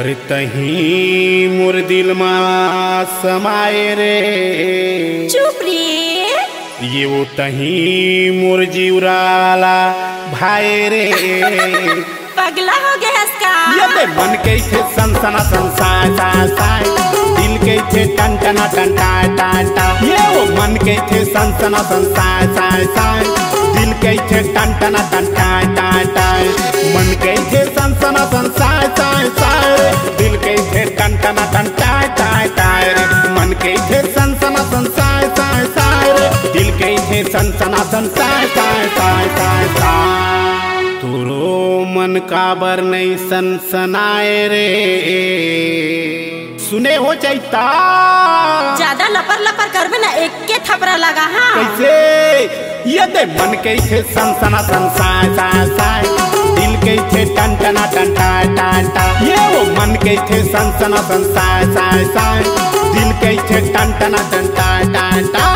अरे तही मोर दिल मा समाये रे। चुप रे। ये वो तही मोर जीवराला भाई रे। पगला हो गया इसका। ये बे मन के थे सनसना संसाय साय साय, दिल के थे टन टना टन टाय टाय टाय। ये वो मन के थे सनसना संसाय साय साय, दिल के थे टन टना टन टाय टाय टाय। मन के थे सनसना संसाय साय साय, दिल के थे टन टना टन टाय टाय टाय। मन के थे सनसना संसाय साय साय, दिल के थे सनसना संसाय साय साय साय साय। तुरो मन काबर नहीं सनसनाए रे। सुने हो चैता ज्यादा लपर लपर करबे ना एक के थपरा लगा। हाँ कैसे ये दे मन के थे सनसना संसाय साय साय, दिल के थे टन टना टन टाय टाय टाय। ये वो मन के थे सनसना संसाय साय साय, दिल के थे टन टना टन टाय टाय टाय।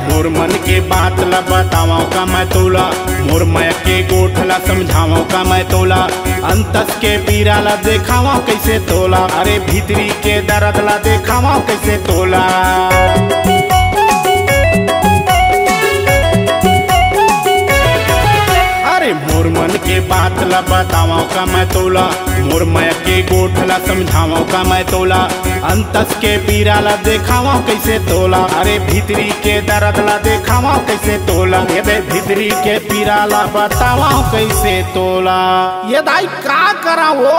मोर मन के बात ला बतावा का मैं तोला, मोर मैं के गोठला समझावा का मैं तोला। अंतस के पीरा ला देखावा कैसे तोला, अरे भीतरी के दर्द ला देखावा कैसे तोला। अरे मोर मन के बात ला बतावा का मैं तोला, मोर मैं के गोठला समझावा का मैं तोला। अंतस के पीरा ला देखावा कैसे तोला, अरे भीतरी के दर्द ला देखावा कैसे तोला। ये बे भीतरी के पीरा ला बतावा कैसे तोला। ये दाई का करा वो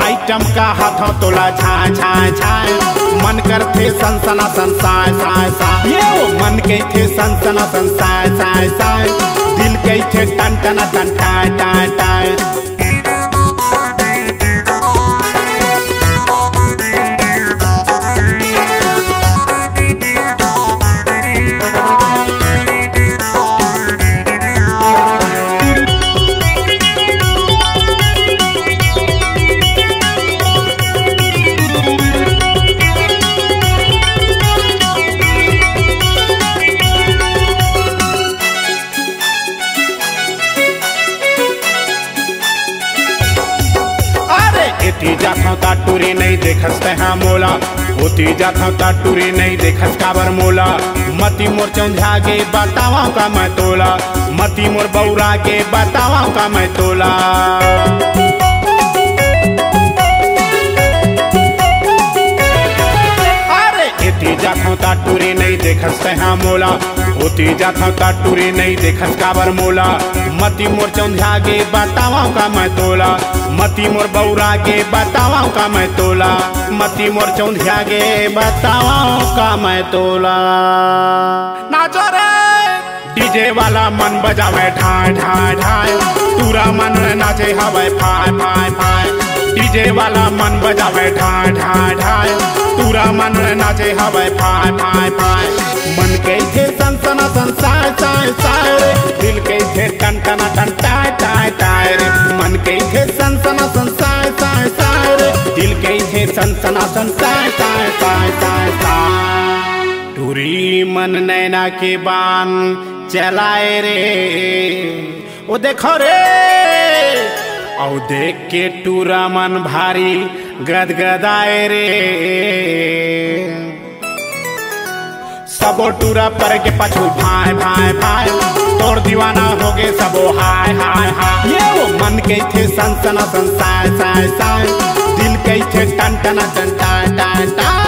आइटम का हाथों तोला झाय झाय झाय। मन करते सनसना संसाय साय साय, ये वो मन के थे सनसना संसाय साय साय, दिल के थे टन टना टन टाय टाय टाय। जाता काटूरी नहीं देखस तहा मोला, होती जाता काटूरी नहीं देखस काबर मोला। मती मोर चंझा गे बतावा का मैं तोला, मती मोर बौरा के बतावा का मैं तोला। अरे एती जाता काटूरी नहीं देखस तहा मोला, होती जाता काटूरी नहीं देखस काबर मोला। मती मोर चंझा गे बतावा का मैं तोला, मती मोर बौरा गे बतावा का मैं तोला। मती मोर चौंधिया गे बतावा का मैं तोला। नाचो रे डीजे वाला मन बजावे ढाय ढाय ढाय, पूरा मन नाचे हवे फाय फाय फाय। डीजे वाला मन बजावे ढाय ढाय ढाय, पूरा मन नाचे हवे फाय फाय फाय। मन के थे सनसना संसाय साय साय, दिल के थे टन टना टन टाय टाय टाय। मन के थे सनसना संसाय साय साय, दिल के थे सनसना संसाय साय साय साय साय। टूरी मन नैना के बान चलाए रे, ओ देखो रे औ देख के टूरा मन भारी गदगदाए रे। सबो टूरा पर के पछू भाई भाई भाई, तोड़ दीवाना हो गए सबो हाय हाय हाय। ये वो मन के थे सनसना संसाय साय साय, दिल के थे टन टना टन टाय टाय टाय।